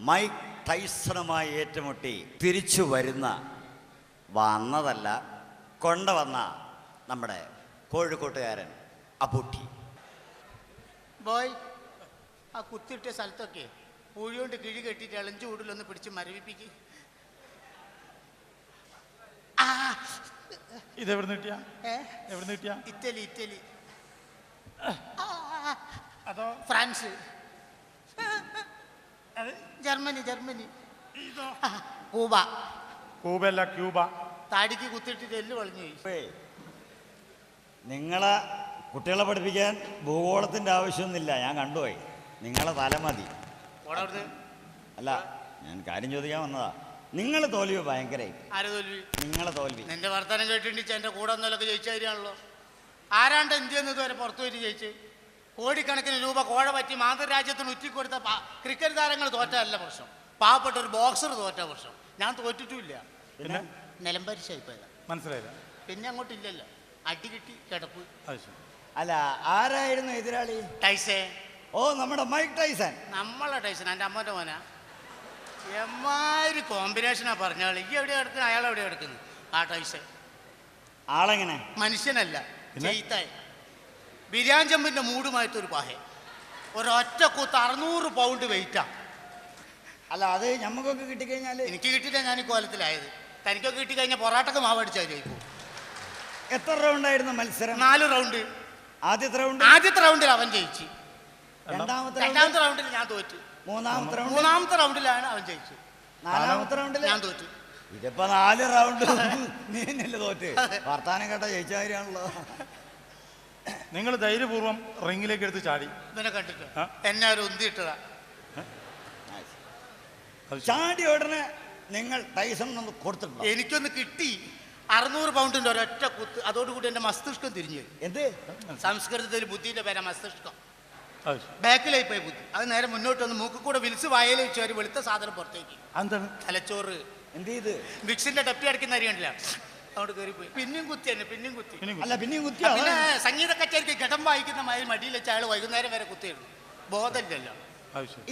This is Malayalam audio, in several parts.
മൈക്ക് ടൈസണുമായി ഏറ്റുമുട്ടി തിരിച്ചു വന്നതല്ല കൊണ്ടുവന്ന നമ്മുടെ കോഴിക്കോട്ടുകാരൻ അബൂട്ടി. ബോയ്, ആ കുത്തിയിട്ട സ്ഥലത്തൊക്കെ പൂഴിയോണ്ട് കിഴി കെട്ടിയിട്ട് ഇളഞ്ചു കൂടുതലൊന്ന് പിടിച്ച് മരവിപ്പിക്ക്. ഇതെവിടുന്ന് കിട്ടിയ? ഇറ്റലി അതോ ഫ്രാൻസ്, ജർമ്മനി, കൂബല്ല ക്യൂബ. താടിക്ക് കുത്തിയിട്ടിട്ട് എല്ല് വളഞ്ഞു പോയി. നിങ്ങളെ കുട്ടികളെ പഠിപ്പിക്കാൻ ഭൂഗോളത്തിൻ്റെ ആവശ്യമൊന്നുമില്ല, ഞാൻ കണ്ടുപോയി. നിങ്ങളെ തല മതി. അല്ല, ഞാൻ കാര്യം ചോദിക്കാൻ വന്നതാ. നിങ്ങൾ തോൽവി ഭയങ്കര. ആരെ തോൽവി? നിങ്ങളെ തോൽവി. നിന്റെ വർത്തമാനം കേട്ടിട്ട് എൻ്റെ കൂടെ ഒന്നൊക്കെ ജയിച്ച കാര്യമാണല്ലോ. ആരാണ്ട് ഇന്ത്യയിൽ നിന്ന് ഇതുവരെ പുറത്തു പോയിട്ട് ജയിച്ച്? കോടിക്കണക്കിന് രൂപ കോഴ പറ്റി മാതൃരാജ്യത്തിന് ഉറ്റിക്കൊടുത്ത ക്രിക്കറ്റ് താരങ്ങൾ തോറ്റല്ല പ്രശ്നം, പാവപ്പെട്ട ഒരു ബോക്സർ തോറ്റ പ്രശ്നം. ഞാൻ തോറ്റിട്ടുമില്ല, പിന്നെ നിലംപരിശായിപ്പോയതാ. മനസ്സിലായില്ല? പിന്നെ അങ്ങോട്ടില്ലല്ലോ, അടി കിട്ടി കിടപ്പ്. അല്ല, ആരായിരുന്നു എതിരാളി? ടൈസൺ. ഓ, നമ്മുടെ മൈക്ക് ടൈസൺ. നമ്മളെ ടൈസൺ എൻ്റെ അമ്മൻ്റെ മോനാ. എമ്മാതിരി കോമ്പിനേഷനാ പറഞ്ഞാൽ. ഈ എവിടെ കിടക്കുന്നു, അയാൾ എവിടെ കിടക്കുന്നു? ആ ടൈസൺ ആളെങ്ങനെ? മനുഷ്യനല്ല, ചെയ്ത്തായി ബിരിയാണി ചെമ്പിൻ്റെ മൂടുമായിട്ടൊരു പാഹ. ഒരൊറ്റ കൂത്ത് 600 പൗണ്ട് വെയിറ്റാ. അല്ല, അത് ഞമ്മക്കൊക്കെ കിട്ടിക്കഴിഞ്ഞാൽ. എനിക്ക് കിട്ടിയിട്ടാ ഞാൻ ഈ കോലത്തിലായത്. തനിക്കൊക്കെ കിട്ടിക്കഴിഞ്ഞാൽ പൊറാട്ടക്ക് മാവടിച്ചാൽ ജയിക്കും. എത്ര റൗണ്ടായിരുന്നു മത്സരം? 4 റൗണ്ട്. ആദ്യത്തെ റൗണ്ടിൽ അവൻ ജയിച്ചു. രണ്ടാമത്തെ റൗണ്ടിൽ ഞാൻ തോറ്റു. മൂന്നാമത്തെ റൗണ്ടിലാണ് അവൻ ജയിച്ചു. 4ാമത്തെ റൗണ്ടിൽ ഞാൻ തോറ്റു. ഇതിപ്പോ 4 റൗണ്ട് നീന്നല്ലേ തോറ്റ്? വർത്താനം കേട്ട ജയിച്ച കാര്യമാണല്ലോ. നിങ്ങൾ ധൈര്യപൂർവ്വം റിങ്ങിലേക്ക് എടുത്ത് ചാടി. ഇവനെ കണ്ടിട്ട് എന്നെ ഒരു ഉന്തിയിട്ടതാ. ചാടി ഉടനെ നിങ്ങൾ ടൈസൺ ഒന്ന് കൊടുത്തിട്ടുണ്ടോ? എനിക്കൊന്ന് കിട്ടി. 600 പൗണ്ടിന്റെ ഒരൊറ്റ കുത്ത്. അതോടുകൂടി എന്റെ മസ്തിഷ്കം തിരിഞ്ഞു. എന്ത്? സംസ്കൃതത്തിൽ ബുദ്ധിന്റെ പേരാ മസ്തിഷ്കം. ബാക്കിലായി പോയി ബുദ്ധി. അത് നേരെ മുന്നോട്ട് വന്ന് മൂക്ക് കൂടെ വിളിച്ച് വായയിൽ വെച്ച് ഒരു വെളുത്ത സാധനം പുറത്തേക്ക്. എന്താണ്? തലച്ചോറ്. എന്ത് ചെയ്ത്? മിക്സിന്റെ ഡപ്പി അടിക്കുന്ന അറിയണ്ടില്ല, അങ്ങോട്ട് കയറിപ്പോയി. പിന്നെയും കുത്തി. പിന്നെയും കുത്തി. പിന്നെ സംഗീത കച്ചേരിക്ക് ഘടം വായിക്കുന്ന മാതിരി മടിയിൽ വെച്ച അയാൾ വൈകുന്നേരം വരെ കുത്തിയിരുന്നു. ബോധമില്ലല്ലോ.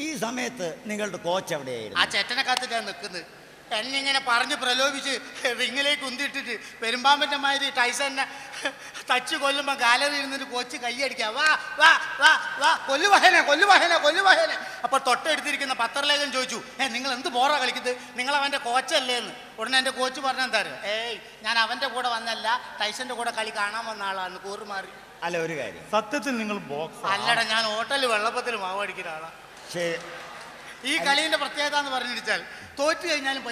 ഈ സമയത്ത് നിങ്ങളുടെ കോച്ച് എവിടെയായിരുന്നു? ആ ചേട്ടനെ കാത്തിട്ടാണ് നിൽക്കുന്നത്. എന്നിങ്ങനെ പറഞ്ഞ് പ്രലോഭിച്ച് റിങ്ങിലേക്ക് ഉന്തിയിട്ടിട്ട് പെരുമ്പാമ്പന്റെ മാതിരി ടൈസനെ തച്ച് കൊല്ലുമ്പോൾ ഗാലറി ഇരുന്നിട്ട് കോച്ച് കൈയടിക്കുക. വാ വാ വാ വാ, കൊല്ലുവാഹനെ. അപ്പോൾ തൊട്ടെടുത്തിരിക്കുന്ന പത്രലേഖൻ ചോദിച്ചു, നിങ്ങൾ എന്ത് ബോറാ കളിക്കുന്നത്? നിങ്ങൾ അവൻ്റെ കോച്ചല്ലേ എന്ന്. ഉടനെ എൻ്റെ കോച്ച് പറഞ്ഞെന്താ? ഞാൻ അവൻ്റെ കൂടെ വന്നല്ല, ടൈസന്റെ കൂടെ കളി കാണാൻ വന്ന ആളാണ്. കൂറുമാറി. അല്ല, ഒരു കാര്യം, സത്യത്തിൽ നിങ്ങൾ ബോക്സ് അല്ലടാ, ഞാൻ ഹോട്ടലിൽ വെള്ളപ്പത്തിൽ മാവടിക്കുന്ന ആളാ. ഈ കളിയുടെ പ്രത്യേകത എന്ന് പറഞ്ഞിരിച്ചാൽ തോറ്റു കഴിഞ്ഞാലും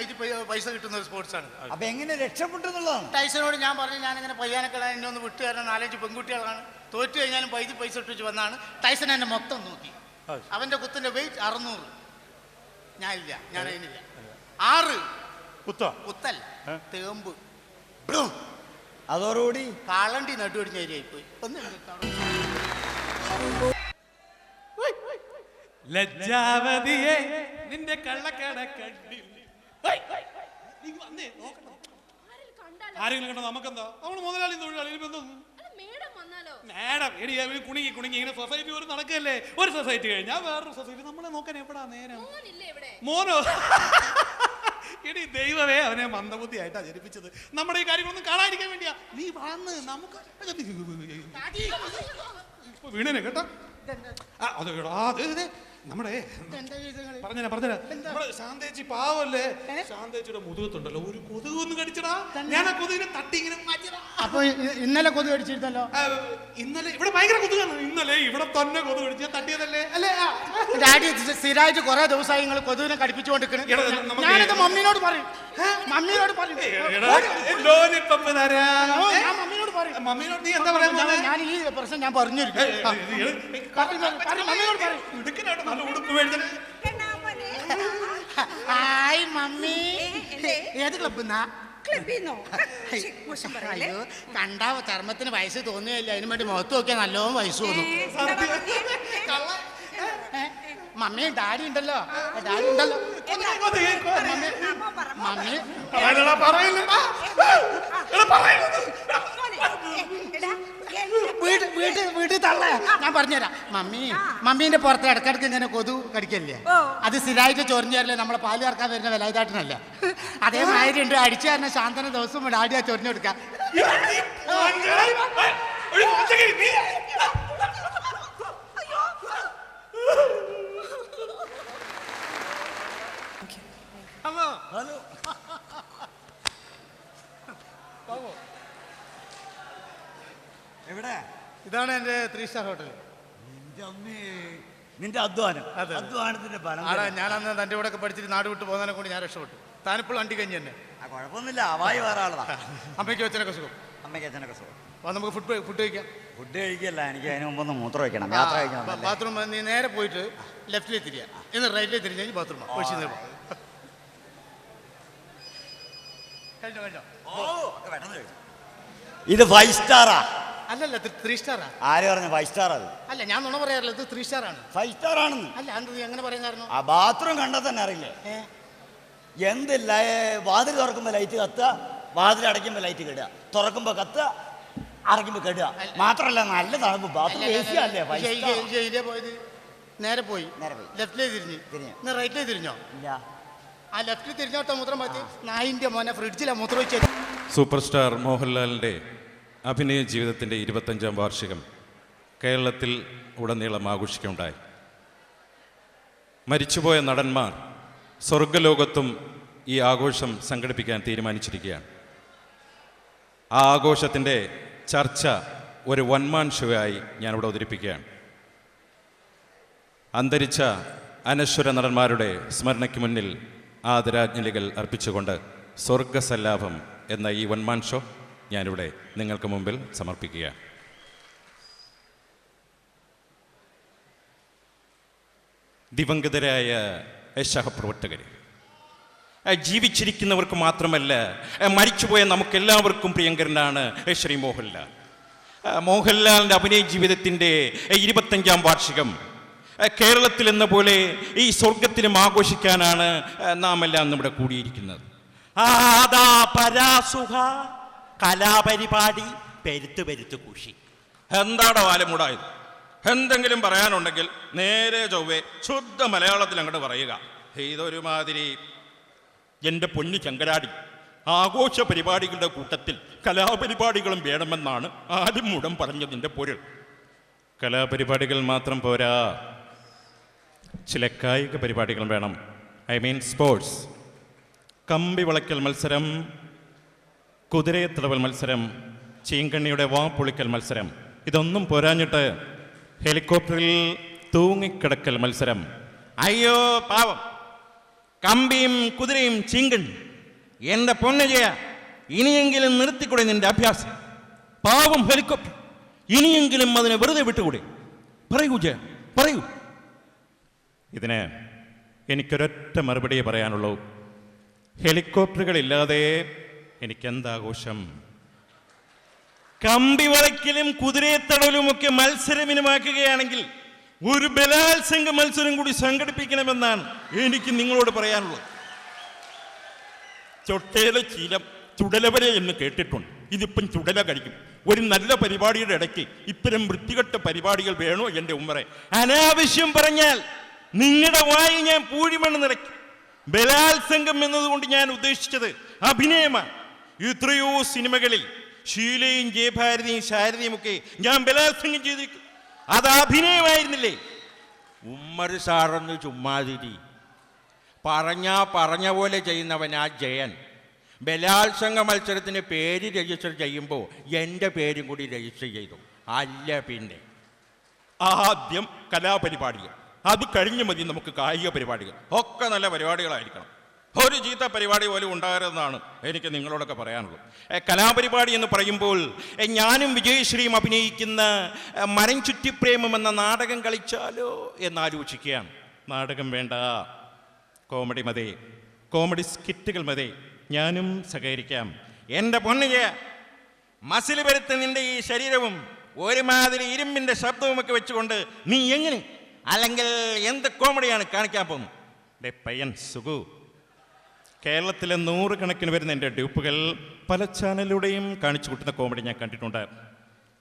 പൈസ കിട്ടുന്ന ഒരു സ്പോർട്സാണ്. അപ്പൊ എങ്ങനെ രക്ഷപ്പെട്ടു എന്നുള്ളതാണ്. ടൈസനോട് ഞാൻ പറഞ്ഞു, ഞാനിങ്ങനെ പയ്യാനക്കളാൻ എന്നെ ഒന്ന് വിട്ടു തരാൻ 4-5 പെൺകുട്ടികളാണ്. തോറ്റു കഴിഞ്ഞാലും പൈസ ഇട്ടിച്ച് വന്നാണ്. ടൈസൺ എന്നെ മൊത്തം നോക്കി. അവന്റെ കുത്തിന്റെ വെയിറ്റ് 600. ഞാനില്ല, ഞാൻ അതിനില്ല. 6 കുത്തല്ല, തേമ്പ്. അതോടുകൂടി കാളണ്ടി നടുവടിഞ്ഞ ഏരിയയായി പോയി. ലജ്ജാവതിയെ നിന്റെ കള്ളക്കട കണ്ടിൽ ആരെങ്കിലും കണ്ടോ? നമുക്കെന്താ, നമ്മള് മുതലാളി തൊഴിലാളി മേഡം എടി കുണുങ്ങി ഇങ്ങനെ സൊസൈറ്റി ഒരു നടക്കല്ലേ. ഒരു സൊസൈറ്റി കഴിഞ്ഞാൽ വേറൊരു സൊസൈറ്റി. നമ്മളെ നോക്കാൻ എവിടാ നേരം? മോനോ? എടി ദൈവമേ, അവനെ മന്ദബുദ്ധിയായിട്ടാ ജനിപ്പിച്ചത്. നമ്മുടെ ഈ കാര്യങ്ങളൊന്നും കാണാതിരിക്കാൻ വേണ്ടിയാ. നീ വന്ന് നമുക്ക് വീണനെ കേട്ടോ. അതെ നമ്മുടെ പറഞ്ഞ നമ്മുടെ ശാന്തേച്ചി പാവല്ലേ, ശാന്തേച്ചിയുടെ മുതുകത്തുണ്ടല്ലോ ഒരു കൊതുക് ഒന്ന് കടിച്ചടാ. ഞാൻ ആ കൊതുകിനെ തട്ടി ഇങ്ങനെ മാറ്റിയടാ. അപ്പൊ ഇന്നലെ കൊതുക് കടിച്ചിരുന്നല്ലോ. ഇന്നലെ ഇവിടെ ഭയങ്കര കൊതുകാണ്. ഇന്നലെ ഇവിടെ തന്നെ കൊതുക് കടിച്ച് തട്ടിയതല്ലേ അല്ലേ? ഡാഡി സ്ഥിരമായിട്ട് കുറെ ദിവസമായി നിങ്ങൾ കൊതുകിനെ കടിപ്പിച്ചുകൊണ്ടിരിക്കണം. ഞാനത് മമ്മീനോട് പറയും. മമ്മീനോട് നീ എന്താ പറയാ? ഞാൻ ഈ പ്രശ്നം ഞാൻ പറഞ്ഞിരിക്കും. Hi mummy. ഏത് ക്ലബ്ബിന്നാ? അയ്യോ, കണ്ടാ ചർമ്മത്തിന് വയസ്സ് തോന്നുകയില്ല. അതിനു വേണ്ടി മുഖത്ത് നോക്കിയാൽ നല്ലോണം വയസ്സ് തോന്നും. മമ്മി ഡാഡി ഉണ്ടല്ലോ, മമ്മി വീട്ടിൽ തള്ള ഞാൻ പറഞ്ഞുതരാം. മമ്മീന്റെ പുറത്ത് ഇടക്കിടക്ക് ഇങ്ങനെ കൊതു കടിക്കല്ലേ, അത് സ്ഥിരമായിട്ട് ചൊറിഞ്ഞല്ലേ നമ്മളെ പാല് കറക്കാൻ വരുന്ന വിലായിട്ടാട്ടിനല്ലേ. അതേമാതിരി ഉണ്ട് അടിച്ചു തരുന്ന ശാന്തന ദിവസം ഇവിടെ ആടിയാ ചൊറിഞ്ഞു കൊടുക്കാം. ഹലോ, എവിടെ? ഇതാണ് എന്റെ 3 സ്റ്റാർ ഹോട്ടൽ. നിന്റെ അധ്വാനത്തിന്റെ ഫലം. ഞാൻ അന്ന് തന്റെ കൂടെ ഒക്കെ പഠിച്ചിട്ട് നാട് വിട്ട് പോകുന്നതിനെ കൊണ്ട് ഞാൻ രക്ഷപ്പെട്ടു. താനിപ്പോൾ അണ്ടി കഞ്ഞി തന്നെ. കുഴപ്പമൊന്നുമില്ല, അവായി വേറെ ആളതാ. അമ്മയ്ക്ക് അച്ഛനൊക്കെ സുഖം? അമ്മയ്ക്ക് അച്ഛനൊക്കെ സുഖം. അപ്പോൾ നമുക്ക് ഫുഡ് കഴിക്കാം. ഫുഡ് കഴിക്കല്ല, എനിക്ക് അതിന് മുമ്പൊന്ന് മൂത്രം വയ്ക്കണം. യാത്ര കഴിക്കണം. ബാത്റൂം നീ നേരെ പോയിട്ട് ലെഫ്റ്റിലേക്ക് തിരിയാ, എന്നിട്ട് റൈറ്റിലേക്ക് തിരിഞ്ഞ് കഴിഞ്ഞ് ബാത്റൂം ഇത് 5 സ്റ്റാറാ? അല്ലല്ല, 3 സ്റ്റാറാ. ആര് പറഞ്ഞു 5 സ്റ്റാർ? അത് അല്ല, ഞാൻ നുണ പറയാറില്ല, ഇത് 3 സ്റ്റാർ ആണ്. 5 സ്റ്റാർ ആണെന്ന്? അല്ല, അത് എങ്ങനെ പറയാൻ കാരണം? ആ ബാത്റൂം കണ്ടാൽ തന്നെ അറിയില്ലേ? എന്തില്ല, വാതിൽ തുറക്കുമ്പോ ലൈറ്റ് കത്തുക, വാതിൽ അടയ്ക്കുമ്പോ ലൈറ്റ് കെടുക, തുറക്കുമ്പോ കത്തുക, അടയ്ക്കുമ്പോ കെടുക. മാത്രല്ല നല്ല തണുപ്പ്. ബാത്റൂം AC അല്ലേ? പോയത് നേരെ പോയി ലെഫ്റ്റിലേക്ക് തിരിഞ്ഞ് റൈറ്റിലേക്ക് തിരിഞ്ഞോ? ഇല്ല, ആ ലെഫ്റ്റിൽ തിരിഞ്ഞോട്ടോ മൂത്രം മാറ്റി. നായിന്റെ മോനെ ഫ്രിഡ്ജിലാണ് മൂത്രം വെച്ചത്. സൂപ്പർ സ്റ്റാർ മോഹൻലാലിൻ്റെ അഭിനയ ജീവിതത്തിൻ്റെ 25ാം വാർഷികം കേരളത്തിൽ ഉടനീളം ആഘോഷിക്കുകയുണ്ടായി. മരിച്ചുപോയ നടന്മാർ സ്വർഗലോകത്തും ഈ ആഘോഷം സംഘടിപ്പിക്കാൻ തീരുമാനിച്ചിരിക്കുകയാണ്. ആ ആഘോഷത്തിൻ്റെ ചർച്ച ഒരു വൺമാൻ ഷോ ആയി ഞാനിവിടെ അവതരിപ്പിക്കുകയാണ്. അന്തരിച്ച അനശ്വര നടന്മാരുടെ സ്മരണയ്ക്ക് മുന്നിൽ ആദരാഞ്ജലികൾ അർപ്പിച്ചുകൊണ്ട് സ്വർഗസല്ലാപം എന്ന ഈ വൺമാൻ ഷോ ഞാനിവിടെ നിങ്ങൾക്ക് മുമ്പിൽ സമർപ്പിക്കുകയാണ്. ദിവംഗതരായ സഹപ്രവർത്തകർ, ജീവിച്ചിരിക്കുന്നവർക്ക് മാത്രമല്ല മരിച്ചുപോയ നമുക്കെല്ലാവർക്കും പ്രിയങ്കരനാണ് ശ്രീ മോഹൻലാൽ. മോഹൻലാലിൻ്റെ അഭിനയ ജീവിതത്തിൻ്റെ 25ാം വാർഷികം കേരളത്തിൽ എന്ന പോലെ ഈ സ്വർഗത്തിലും ആഘോഷിക്കാനാണ് നാം എല്ലാം ഇവിടെ കൂടിയിരിക്കുന്നത്. കലാപരിപാടി പെരുത്ത് കുഷി. എന്താടോ വാലമൂടായത്? എന്തെങ്കിലും പറയാനുണ്ടെങ്കിൽ നേരെ ചൊവ്വേ ശുദ്ധ മലയാളത്തിൽ അങ്ങോട്ട് പറയുക. ഇതൊരുമാതിരി എൻ്റെ പൊന്നു ചങ്കരാടി, ആഘോഷ പരിപാടികളുടെ കൂട്ടത്തിൽ കലാപരിപാടികളും വേണമെന്നാണ് ആദ്യം മുടം പറഞ്ഞതിൻ്റെ പൊരുൾ. കലാപരിപാടികൾ മാത്രം പോരാ, ചില കായിക പരിപാടികൾ വേണം. I mean sports. കമ്പി വളയ്ക്കൽ മത്സരം, കുതിരയെത്തടവൽ മത്സരം, ചീങ്കണ്ണിയുടെ വാ പൊളിക്കൽ മത്സരം. ഇതൊന്നും പോരാഞ്ഞിട്ട് ഹെലികോപ്റ്ററിൽ തൂങ്ങിക്കിടക്കൽ മത്സരം. അയ്യോ പാവം, കമ്പിയും കുതിരയും ചീങ്കണ്ണി. എൻ്റെ പൊന്നജയ, ഇനിയെങ്കിലും നിർത്തിക്കൂടെ നിന്റെ അഭ്യാസം? പാവം ഹെലികോപ്റ്റർ, ഇനിയെങ്കിലും അതിനെ വെറുതെ വിട്ടുകൂടെ? പറയൂ ജയ, പറയൂ. ഇതിന് എനിക്കൊരൊറ്റ മറുപടിയെ പറയാനുള്ളൂ. ഹെലികോപ്റ്ററുകളില്ലാതെ എനിക്കെന്താഘോഷം? കമ്പി വളയ്ക്കലും കുതിരയെത്തടലുമൊക്കെ മത്സരമിനമാക്കുകയാണെങ്കിൽ ഒരു ബലാത്സംഗ മത്സരം കൂടി സംഘടിപ്പിക്കണമെന്നാണ് എനിക്ക് നിങ്ങളോട് പറയാനുള്ളത്. ചൊട്ടേല ശീലം ചുടലവരെ എന്ന് കേട്ടിട്ടുണ്ട്. ഇതിപ്പം ചുടല കഴിക്കും. ഒരു നല്ല പരിപാടിയുടെ ഇടയ്ക്ക് ഇത്തരം വൃത്തികെട്ട പരിപാടികൾ വേണോ എൻ്റെ ഉമ്മറെ? അനാവശ്യം പറഞ്ഞാൽ നിങ്ങളുടെ വായി ഞാൻ പൂഴിമണ്ണ് നിറയ്ക്കും. ബലാത്സംഗം എന്നതുകൊണ്ട് ഞാൻ ഉദ്ദേശിച്ചത് അഭിനയമാണ്. എത്രയോ സിനിമകളിൽ ഷീലയും ജയഭാരതിയും ശാരദയും ഒക്കെ ഞാൻ ബലാത്സംഗം ചെയ്തിരിക്കും. അത് അഭിനയമായിരുന്നില്ലേ? ഉമ്മർ സാറൊന്ന് ചുമ്മാതിരി. പറഞ്ഞ പോലെ ചെയ്യുന്നവൻ ആ ജയൻ. ബലാത്സംഗ മത്സരത്തിന് പേര് രജിസ്റ്റർ ചെയ്യുമ്പോൾ എൻ്റെ പേരും കൂടി രജിസ്റ്റർ ചെയ്തു. അല്ല പിന്നെ ആദ്യം കലാപരിപാടികൾ, അത് കഴിഞ്ഞ് മതി നമുക്ക് കായിക പരിപാടികൾ. ഒക്കെ നല്ല പരിപാടികളായിരിക്കണം. ഒരു ചീത്ത പരിപാടി പോലും ഉണ്ടാകരുതെന്നാണ് എനിക്ക് നിങ്ങളോടൊക്കെ പറയാനുള്ളത്. കലാപരിപാടി എന്ന് പറയുമ്പോൾ ഞാനും വിജയശ്രീയും അഭിനയിക്കുന്ന മരം ചുറ്റിപ്രേമം എന്ന നാടകം കളിച്ചാലോ എന്നാലോചിക്കുകയാണ്. നാടകം വേണ്ട, കോമഡി മതി, കോമഡി സ്കിറ്റുകൾ മതി. ഞാനും സഹകരിക്കാം. എൻ്റെ പൊന്നുക, മസിൽ വരുത്ത നിന്റെ ഈ ശരീരവും ഒരുമാതിരി ഇരുമ്പിൻ്റെ ശബ്ദവുമൊക്കെ വെച്ചുകൊണ്ട് നീ എങ്ങനെ, അല്ലെങ്കിൽ എന്ത് കോമഡിയാണ് കാണിക്കാൻ പോകുന്നത്? പയ്യൻ സുഖു, കേരളത്തിലെ 100 കണക്കിന് വരുന്ന എൻ്റെ ഡ്യൂപ്പുകൾ പല ചാനലിലൂടെയും കാണിച്ചു കൂട്ടുന്ന കോമഡി ഞാൻ കണ്ടിട്ടുണ്ട്.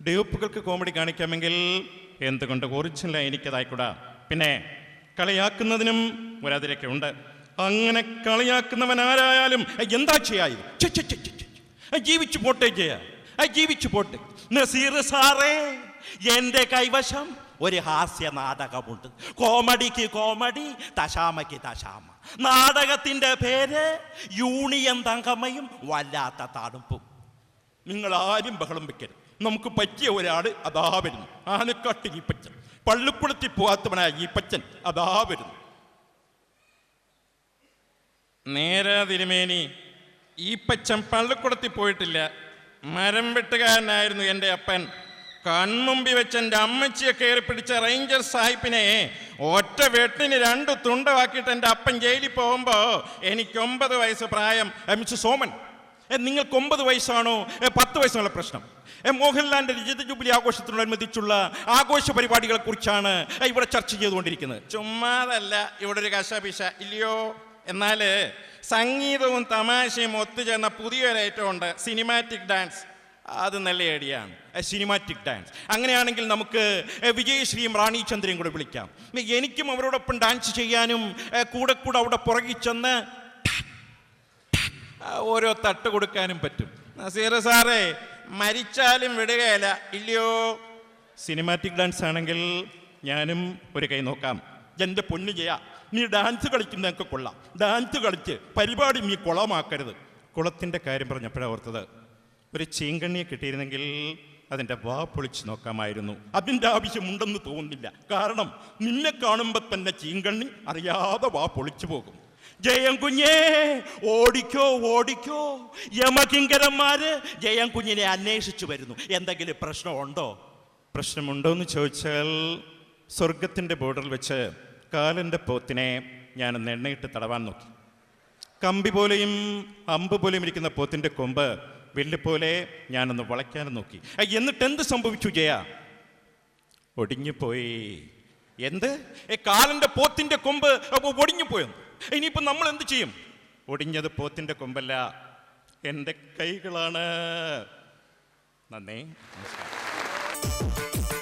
ഡ്യൂപ്പുകൾക്ക് കോമഡി കാണിക്കാമെങ്കിൽ എന്തുകൊണ്ട് ഒറിജിനൽ എനിക്കതായിക്കൂടാ? പിന്നെ കളിയാക്കുന്നതിനും ഒരതിരൊക്കെ ഉണ്ട്. അങ്ങനെ കളിയാക്കുന്നവൻ ആരായാലും എന്താ ചെയ്യായി? ജീവിച്ചു പോട്ടെ ജയ, ജീവിച്ചു പോട്ടെ. നസീർ സാറേ, എൻ്റെ കൈവശം ഒരു ഹാസ്യ നാടകമുണ്ട്. കോമഡിക്ക് കോമഡി, തശാമയ്ക്ക് തശാമ. നാടകത്തിൻ്റെ പേര് യൂണിയൻ തങ്കമ്മയും വല്ലാത്ത തണുപ്പും. നിങ്ങൾ ആരും ബഹളം വെക്കരുത്. നമുക്ക് പറ്റിയ ഒരാൾ അതാ വരുന്നു. ആനക്കാട്ട് ഈപ്പച്ചൻ, പള്ളിക്കുളത്തിൽ പോകാത്തവനായ ഈപ്പച്ചൻ അതാ വരുന്നു. നേരാ തിരുമേനി, ഈപ്പച്ചൻ പള്ളിക്കുളത്തിൽ പോയിട്ടില്ല. മരം വെട്ടുകാരനായിരുന്നു എൻ്റെ അപ്പൻ. കൺമുമ്പി വെച്ച് എൻ്റെ അമ്മച്ചിയെ കയറി പിടിച്ച റേഞ്ചർ സാഹിബിനെ ഒറ്റ വെട്ടിന് 2 തുണ്ടമാക്കിയിട്ട് എൻ്റെ അപ്പൻ ജയിലിൽ പോകുമ്പോൾ എനിക്ക് 9 വയസ്സ് പ്രായം. മിസ്റ്റർ സോമൻ, നിങ്ങൾക്ക് 9 വയസ്സാണോ 10 വയസ്സാണോ പ്രശ്നം? മോഹൻലാലിൻ്റെ രജത ജൂബിലി ആഘോഷത്തിനോടനുബന്ധിച്ചുള്ള ആഘോഷ പരിപാടികളെ കുറിച്ചാണ് ഇവിടെ ചർച്ച ചെയ്തുകൊണ്ടിരിക്കുന്നത്. ചുമ്മാതല്ല ഇവിടെ ഒരു കശാപിശ ഇല്ലയോ? എന്നാൽ സംഗീതവും തമാശയും ഒത്തുചേർന്ന പുതിയൊരു ഐറ്റം ഉണ്ട്, സിനിമാറ്റിക് ഡാൻസ്. അത് നല്ല ഐഡിയയാണ്, സിനിമാറ്റിക് ഡാൻസ്. അങ്ങനെയാണെങ്കിൽ നമുക്ക് വിജയശ്രീയും റാണി ചന്ദ്രയും കൂടെ വിളിക്കാം. എനിക്കും അവരോടൊപ്പം ഡാൻസ് ചെയ്യാനും കൂടെ കൂടെ അവിടെ പുറകിൽ ചെന്ന് ഓരോ തട്ട് കൊടുക്കാനും പറ്റും. നസീർ സാറേ, മരിച്ചാലും വിടുകയല്ല ഇല്ലയോ? സിനിമാറ്റിക് ഡാൻസ് ആണെങ്കിൽ ഞാനും ഒരു കൈ നോക്കാം. എൻ്റെ പൊന്നു ചെയ്യാ, നീ ഡാൻസ് കളിക്കുന്നതൊക്കെ കൊള്ളാം. ഡാൻസ് കളിച്ച് പരിപാടി നീ കുളമാക്കരുത്. കുളത്തിൻ്റെ കാര്യം പറഞ്ഞപ്പോഴാണ് ഓർത്തത്, ഒരു ചീങ്കണ്ണിയെ കിട്ടിയിരുന്നെങ്കിൽ അതിൻ്റെ വാ പൊളിച്ച് നോക്കാമായിരുന്നു. അതിൻ്റെ ആവശ്യമുണ്ടെന്ന് തോന്നുന്നില്ല. കാരണം നിന്നെ കാണുമ്പോൾ തന്നെ ചീങ്കണ്ണി അറിയാതെ വാ പൊളിച്ചു പോകും. ജയം കുഞ്ഞേ, ഓടിക്കോ ഓടിക്കോ. യമകിങ്കരന്മാര് ജയം കുഞ്ഞിനെ അന്വേഷിച്ചു വരുന്നു. എന്തെങ്കിലും പ്രശ്നമുണ്ടോ? പ്രശ്നമുണ്ടോ എന്ന് ചോദിച്ചാൽ, സ്വർഗത്തിൻ്റെ ബോർഡറിൽ വെച്ച് കാലൻ്റെ പോത്തിനെ ഞാൻ എണ്ണയിട്ട് തടവാൻ നോക്കി. കമ്പി പോലെയും അമ്പ് പോലെയും ഇരിക്കുന്ന പോത്തിൻ്റെ കൊമ്പ് വെല്ലുപോലെ ഞാനൊന്ന് വളയ്ക്കാനും നോക്കി. എന്നിട്ട് എന്ത് സംഭവിച്ചു ജയ? ഒടിഞ്ഞുപോയി. എന്ത്? കാലൻ്റെ പോത്തിൻ്റെ കൊമ്പ് ഒടിഞ്ഞു പോയെന്ന്. ഇനിയിപ്പോൾ നമ്മൾ എന്ത് ചെയ്യും? ഒടിഞ്ഞത് പോത്തിൻ്റെ കൊമ്പല്ല, എൻ്റെ കൈകളാണ്. നന്ദി, നമസ്കാരം.